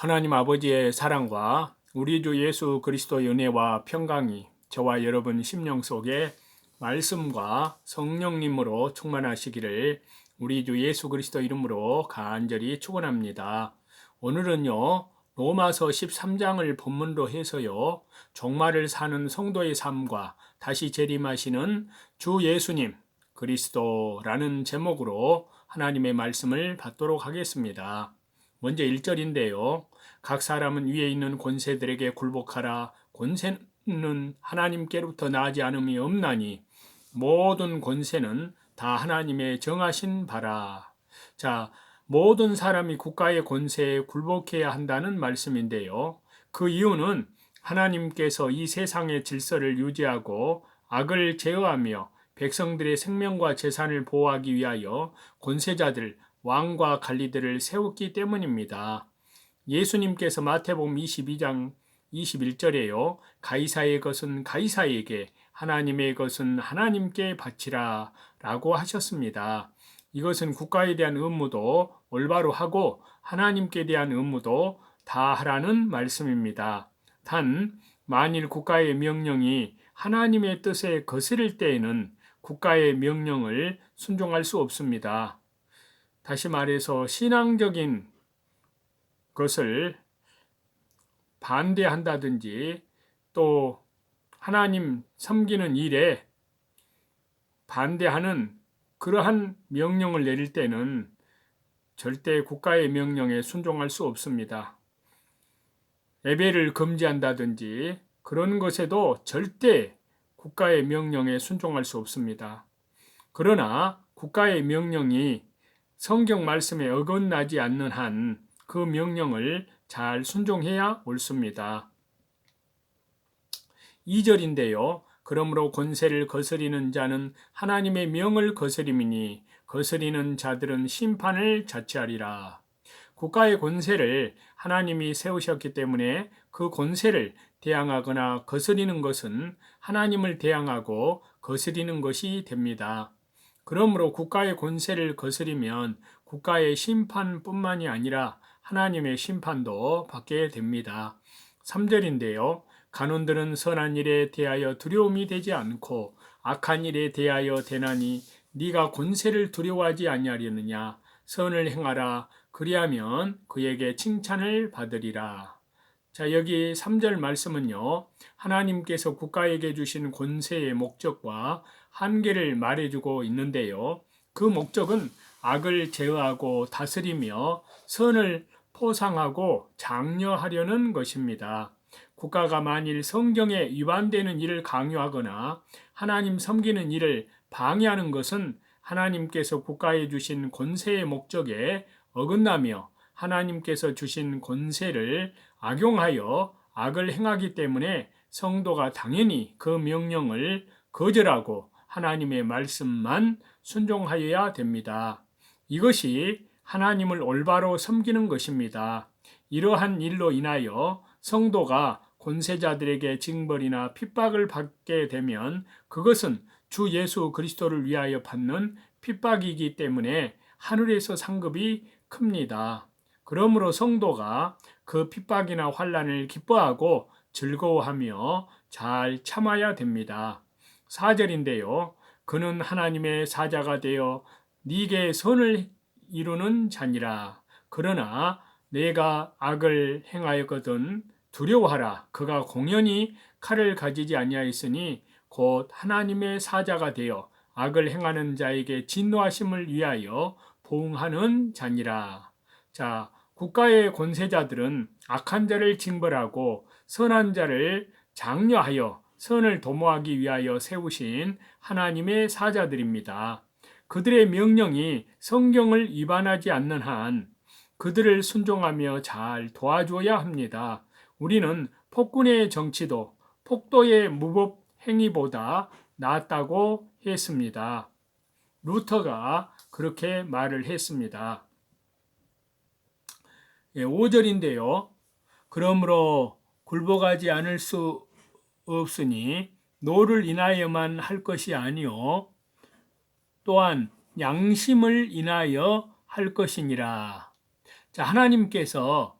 하나님 아버지의 사랑과 우리 주 예수 그리스도의 은혜와 평강이 저와 여러분 심령 속에 말씀과 성령님으로 충만하시기를 우리 주 예수 그리스도 이름으로 간절히 축원합니다. 오늘은요, 로마서 13장을 본문으로 해서요, 종말을 사는 성도의 삶과 다시 재림하시는 주 예수님 그리스도라는 제목으로 하나님의 말씀을 받도록 하겠습니다. 먼저 1절인데요. 각 사람은 위에 있는 권세들에게 굴복하라. 권세는 하나님께로부터 나지 않음이 없나니 모든 권세는 다 하나님의 정하신 바라. 자, 모든 사람이 국가의 권세에 굴복해야 한다는 말씀인데요. 그 이유는 하나님께서 이 세상의 질서를 유지하고 악을 제어하며 백성들의 생명과 재산을 보호하기 위하여 권세자들, 왕과 관리들을 세웠기 때문입니다. 예수님께서 마태복음 22장 21절에요. 가이사의 것은 가이사에게, 하나님의 것은 하나님께 바치라 라고 하셨습니다. 이것은 국가에 대한 의무도 올바로 하고 하나님께 대한 의무도 다 하라는 말씀입니다. 단, 만일 국가의 명령이 하나님의 뜻에 거스릴 때에는 국가의 명령을 순종할 수 없습니다. 다시 말해서 신앙적인 것을 반대한다든지 또 하나님 섬기는 일에 반대하는 그러한 명령을 내릴 때는 절대 국가의 명령에 순종할 수 없습니다. 예배를 금지한다든지 그런 것에도 절대 국가의 명령에 순종할 수 없습니다. 그러나 국가의 명령이 성경 말씀에 어긋나지 않는 한 그 명령을 잘 순종해야 옳습니다. 2절인데요. 그러므로 권세를 거스리는 자는 하나님의 명을 거스림이니 거스리는 자들은 심판을 자취하리라. 국가의 권세를 하나님이 세우셨기 때문에 그 권세를 대항하거나 거스리는 것은 하나님을 대항하고 거스리는 것이 됩니다. 그러므로 국가의 권세를 거스리면 국가의 심판뿐만이 아니라 하나님의 심판도 받게 됩니다. 3절인데요. 간원들은 선한 일에 대하여 두려움이 되지 않고 악한 일에 대하여 되나니 네가 권세를 두려워하지 아니하려느냐. 선을 행하라. 그리하면 그에게 칭찬을 받으리라. 자, 여기 3절 말씀은요. 하나님께서 국가에게 주신 권세의 목적과 한계를 말해주고 있는데요. 그 목적은 악을 제어하고 다스리며 선을 포상하고 장려하려는 것입니다. 국가가 만일 성경에 위반되는 일을 강요하거나 하나님 섬기는 일을 방해하는 것은 하나님께서 국가에 주신 권세의 목적에 어긋나며 하나님께서 주신 권세를 악용하여 악을 행하기 때문에 성도가 당연히 그 명령을 거절하고 하나님의 말씀만 순종하여야 됩니다. 이것이 하나님을 올바로 섬기는 것입니다. 이러한 일로 인하여 성도가 권세자들에게 징벌이나 핍박을 받게 되면 그것은 주 예수 그리스도를 위하여 받는 핍박이기 때문에 하늘에서 상급이 큽니다. 그러므로 성도가 그 핍박이나 환난을 기뻐하고 즐거워하며 잘 참아야 됩니다. 4절인데요. 그는 하나님의 사자가 되어 네게 선을 이루는 자니라. 그러나 내가 악을 행하였거든 두려워하라. 그가 공연히 칼을 가지지 아니하였으니 곧 하나님의 사자가 되어 악을 행하는 자에게 진노하심을 위하여 보응하는 자니라. 자, 국가의 권세자들은 악한 자를 징벌하고 선한 자를 장려하여 선을 도모하기 위하여 세우신 하나님의 사자들입니다. 그들의 명령이 성경을 위반하지 않는 한 그들을 순종하며 잘 도와줘야 합니다. 우리는 폭군의 정치도 폭도의 무법 행위보다 낫다고 했습니다. 루터가 그렇게 말을 했습니다. 5절인데요. 그러므로 굴복하지 않을 수 없으니 노를 인하여만 할 것이 아니요 또한 양심을 인하여 할 것이니라. 자, 하나님께서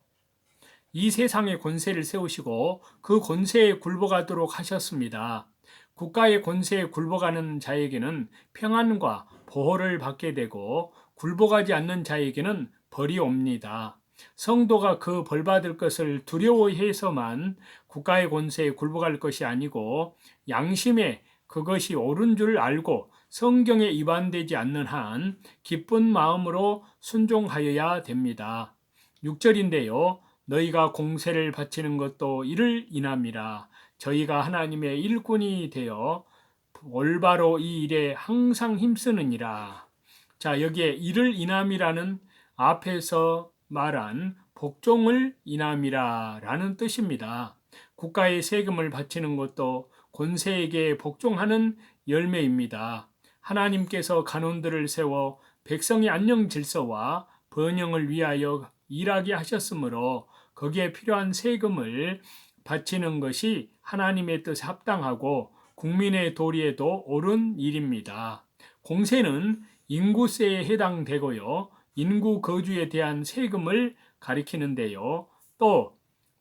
이 세상의 권세를 세우시고 그 권세에 굴복하도록 하셨습니다. 국가의 권세에 굴복하는 자에게는 평안과 보호를 받게 되고 굴복하지 않는 자에게는 벌이 옵니다. 성도가 그 벌 받을 것을 두려워해서만 국가의 권세에 굴복할 것이 아니고 양심에 그것이 옳은 줄 알고 성경에 위반되지 않는 한 기쁜 마음으로 순종하여야 됩니다. 6절인데요. 너희가 공세를 바치는 것도 이를 인함이라. 저희가 하나님의 일꾼이 되어 올바로 이 일에 항상 힘쓰느니라. 자, 여기에 이를 인함이라는 앞에서 말한 복종을 인함이라 라는 뜻입니다. 국가의 세금을 바치는 것도 권세에게 복종하는 열매입니다. 하나님께서 간원들을 세워 백성의 안녕 질서와 번영을 위하여 일하게 하셨으므로 거기에 필요한 세금을 바치는 것이 하나님의 뜻에 합당하고 국민의 도리에도 옳은 일입니다. 공세는 인구세에 해당되고요. 인구 거주에 대한 세금을 가리키는데요. 또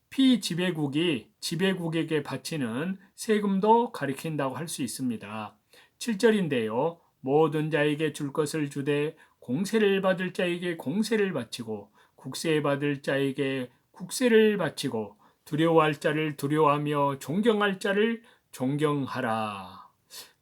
피지배국이 지배국에게 바치는 세금도 가리킨다고 할 수 있습니다. 7절인데요. 모든 자에게 줄 것을 주되 공세를 받을 자에게 공세를 바치고 국세 받을 자에게 국세를 바치고 두려워할 자를 두려워하며 존경할 자를 존경하라.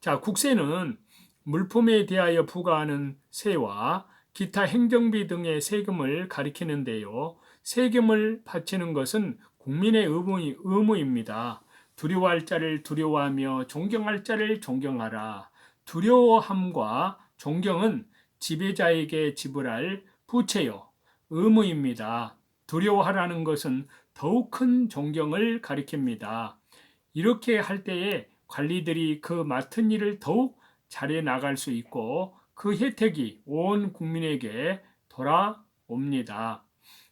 자, 국세는 물품에 대하여 부과하는 세와 기타 행정비 등의 세금을 가리키는데요. 세금을 바치는 것은 국민의 의무입니다. 두려워할 자를 두려워하며 존경할 자를 존경하라. 두려워함과 존경은 지배자에게 지불할 부채요, 의무입니다. 두려워하라는 것은 더욱 큰 존경을 가리킵니다. 이렇게 할 때에 관리들이 그 맡은 일을 더욱 잘해 나갈 수 있고 그 혜택이 온 국민에게 돌아옵니다.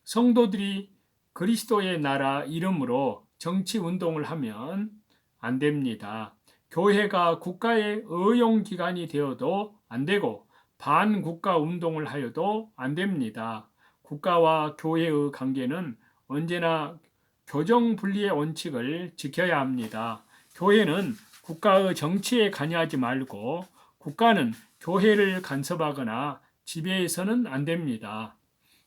성도들이 그리스도의 나라 이름으로 정치 운동을 하면 안 됩니다. 교회가 국가의 의용기관이 되어도 안 되고 반국가 운동을 하여도 안 됩니다. 국가와 교회의 관계는 언제나 교정 분리의 원칙을 지켜야 합니다. 교회는 국가의 정치에 관여하지 말고 국가는 교회를 간섭하거나 지배해서는 안 됩니다.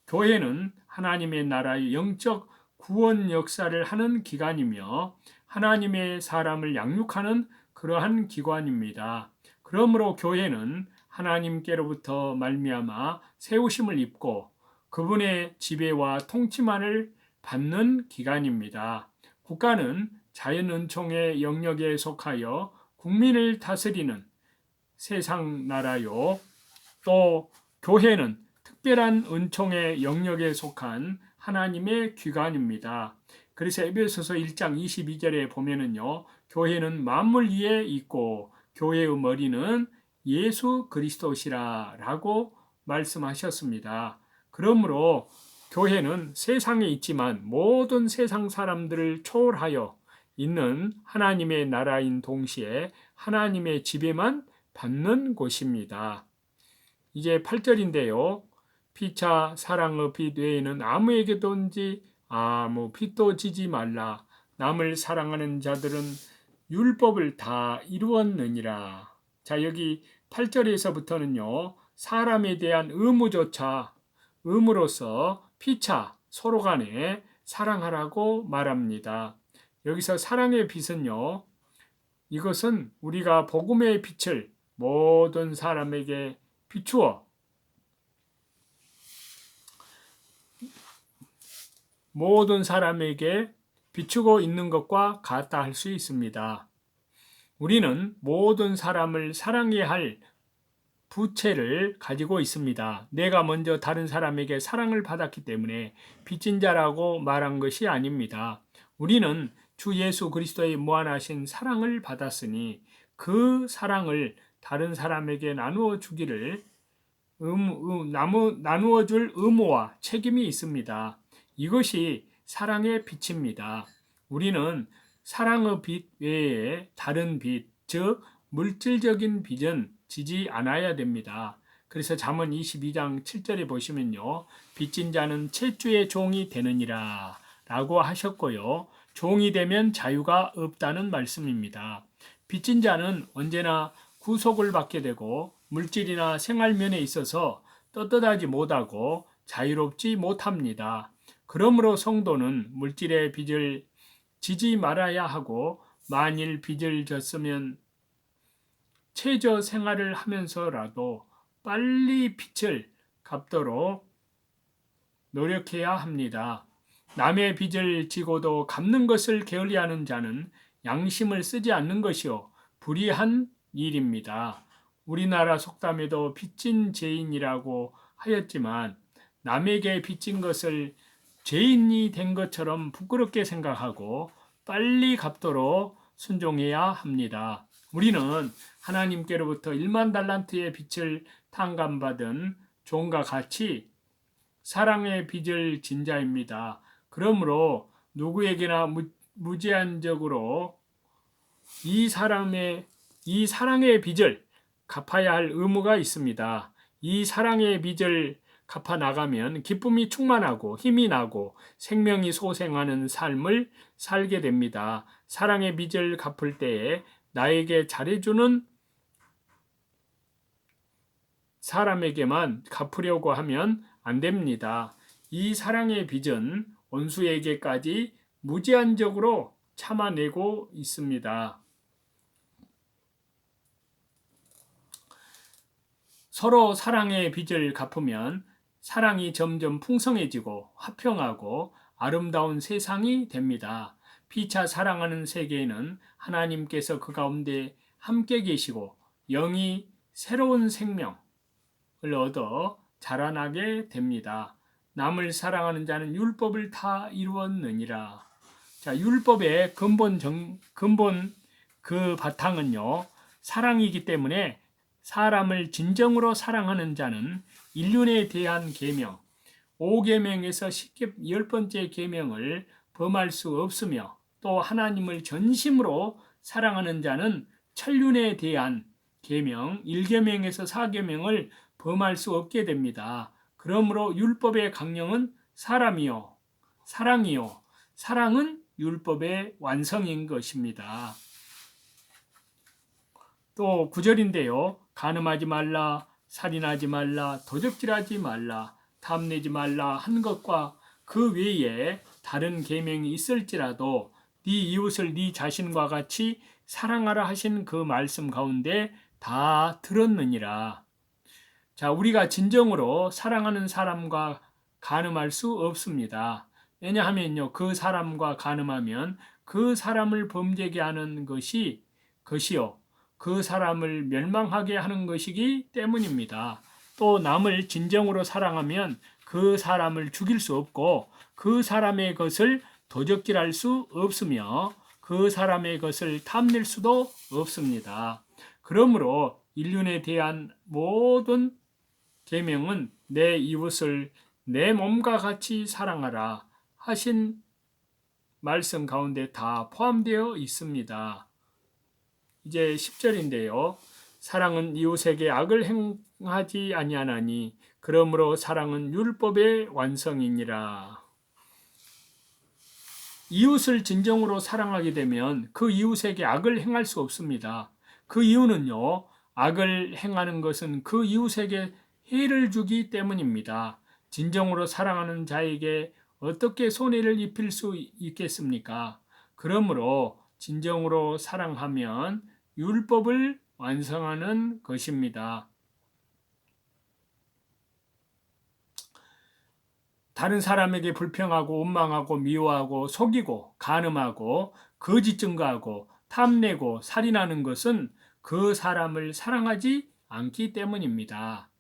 교회는 하나님의 나라의 영적 구원 역사를 하는 기관이며 하나님의 사람을 양육하는 그러한 기관입니다. 그러므로 교회는 하나님께로부터 말미암아 세우심을 입고 그분의 지배와 통치만을 받는 기관입니다. 국가는 자연은총의 영역에 속하여 국민을 다스리는 세상 나라요. 또 교회는 특별한 은총의 영역에 속한 하나님의 기관입니다. 그래서 에베소서 1장 22절에 보면은요. 교회는 만물 위에 있고 교회의 머리는 예수 그리스도시라 라고 말씀하셨습니다. 그러므로 교회는 세상에 있지만 모든 세상 사람들을 초월하여 있는 하나님의 나라인 동시에 하나님의 지배만 받는 곳입니다. 이제 8절인데요. 피차 사랑의 빛 외에는 아무에게든지 아무 빛도 지지 말라. 남을 사랑하는 자들은 율법을 다 이루었느니라. 자, 여기 8절에서부터는요. 사람에 대한 의무조차 의무로서 피차 서로 간에 사랑하라고 말합니다. 여기서 사랑의 빛은요. 이것은 우리가 복음의 빛을 모든 사람에게 비추어 모든 사람에게 비추고 있는 것과 같다 할 수 있습니다. 우리는 모든 사람을 사랑해야 할 부채를 가지고 있습니다. 내가 먼저 다른 사람에게 사랑을 받았기 때문에 빚진 자라고 말한 것이 아닙니다. 우리는 주 예수 그리스도의 무한하신 사랑을 받았으니 그 사랑을 다른 사람에게 나누어 주기를 나누어 줄 의무와 책임이 있습니다. 이것이 사랑의 빛입니다. 우리는 사랑의 빛 외에 다른 빛, 즉 물질적인 빛은 지지 않아야 됩니다. 그래서 잠언 22장 7절에 보시면요. 빚진 자는 채주의 종이 되느니라 라고 하셨고요. 종이 되면 자유가 없다는 말씀입니다. 빚진 자는 언제나 구속을 받게 되고 물질이나 생활면에 있어서 떳떳하지 못하고 자유롭지 못합니다. 그러므로 성도는 물질의 빚을 지지 말아야 하고 만일 빚을 졌으면 최저 생활을 하면서라도 빨리 빚을 갚도록 노력해야 합니다. 남의 빚을 지고도 갚는 것을 게을리하는 자는 양심을 쓰지 않는 것이요 불의한 일입니다. 우리나라 속담에도 빚진 죄인이라고 하였지만 남에게 빚진 것을 죄인이 된 것처럼 부끄럽게 생각하고 빨리 갚도록 순종해야 합니다. 우리는 하나님께로부터 1만 달란트의 빚을 탕감받은 종과 같이 사랑의 빚을 진 자입니다. 그러므로 누구에게나 무제한적으로 이 사랑의 빚을 갚아야 할 의무가 있습니다. 이 사랑의 빚을 갚아 나가면 기쁨이 충만하고 힘이 나고 생명이 소생하는 삶을 살게 됩니다. 사랑의 빚을 갚을 때에 나에게 잘해주는 사람에게만 갚으려고 하면 안 됩니다. 이 사랑의 빚은 원수에게까지 무제한적으로 참아내고 있습니다. 서로 사랑의 빚을 갚으면 사랑이 점점 풍성해지고 화평하고 아름다운 세상이 됩니다. 피차 사랑하는 세계에는 하나님께서 그 가운데 함께 계시고 영이 새로운 생명을 얻어 자라나게 됩니다. 남을 사랑하는 자는 율법을 다 이루었느니라. 자, 율법의 근본 그 바탕은요, 사랑이기 때문에 사람을 진정으로 사랑하는 자는 인륜에 대한 계명, 5계명에서 10번째 계명을 범할 수 없으며 또 하나님을 전심으로 사랑하는 자는 천륜에 대한 계명, 1계명에서 4계명을 범할 수 없게 됩니다. 그러므로 율법의 강령은 사랑이요. 사랑은 율법의 완성인 것입니다. 또 9절인데요. 간음하지 말라, 살인하지 말라, 도적질하지 말라, 탐내지 말라 한 것과 그 외에 다른 계명이 있을지라도 네 이웃을 네 자신과 같이 사랑하라 하신 그 말씀 가운데 다 들었느니라. 자, 우리가 진정으로 사랑하는 사람과 간음할 수 없습니다. 왜냐하면요, 그 사람과 간음하면 그 사람을 범죄게 하는 것이요, 그 사람을 멸망하게 하는 것이기 때문입니다. 또 남을 진정으로 사랑하면 그 사람을 죽일 수 없고 그 사람의 것을 도적질할 수 없으며 그 사람의 것을 탐낼 수도 없습니다. 그러므로 인륜에 대한 모든 계명은 내 이웃을 내 몸과 같이 사랑하라 하신 말씀 가운데 다 포함되어 있습니다. 이제 10절인데요. 사랑은 이웃에게 악을 행하지 아니하나니 그러므로 사랑은 율법의 완성이니라. 이웃을 진정으로 사랑하게 되면 그 이웃에게 악을 행할 수 없습니다. 그 이유는요, 악을 행하는 것은 그 이웃에게 해를 주기 때문입니다. 진정으로 사랑하는 자에게 어떻게 손해를 입힐 수 있겠습니까? 그러므로 진정으로 사랑하면 율법을 완성하는 것입니다. 다른 사람에게 불평하고 원망하고 미워하고 속이고 간음하고 거짓 증거하고 탐내고 살인하는 것은 그 사람을 사랑하지 않기 때문입니다.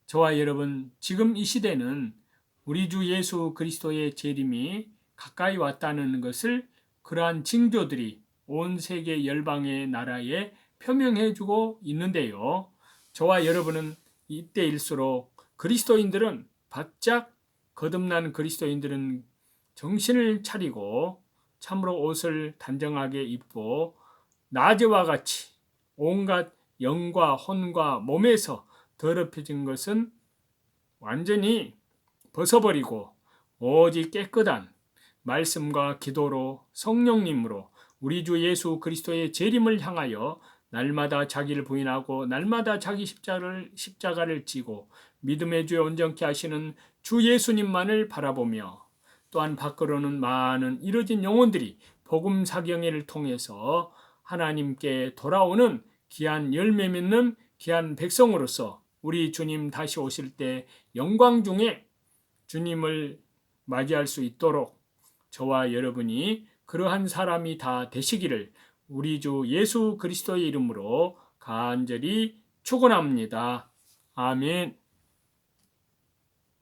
저와 여러분, 지금 이 시대는 우리 주 예수 그리스도의 재림이 가까이 왔다는 것을 그러한 징조들이 온 세계 열방의 나라에 표명해주고 있는데요. 저와 여러분은 이때일수록 그리스도인들은 바짝 거듭난 그리스도인들은 정신을 차리고 참으로 옷을 단정하게 입고 낮에와 같이 온갖 영과 혼과 몸에서 더럽혀진 것은 완전히 벗어버리고 오직 깨끗한 말씀과 기도로 성령님으로 우리 주 예수 그리스도의 재림을 향하여 날마다 자기를 부인하고 날마다 자기 십자가를 지고 믿음의 주에 온전케 하시는 주 예수님만을 바라보며 또한 밖으로는 많은 이뤄진 영혼들이 복음 사경회를 통해서 하나님께 돌아오는 귀한 열매 맺는 귀한 백성으로서 우리 주님 다시 오실 때 영광 중에 주님을 맞이할 수 있도록 저와 여러분이 그러한 사람이 다 되시기를 우리 주 예수 그리스도의 이름으로 간절히 축원합니다. 아멘.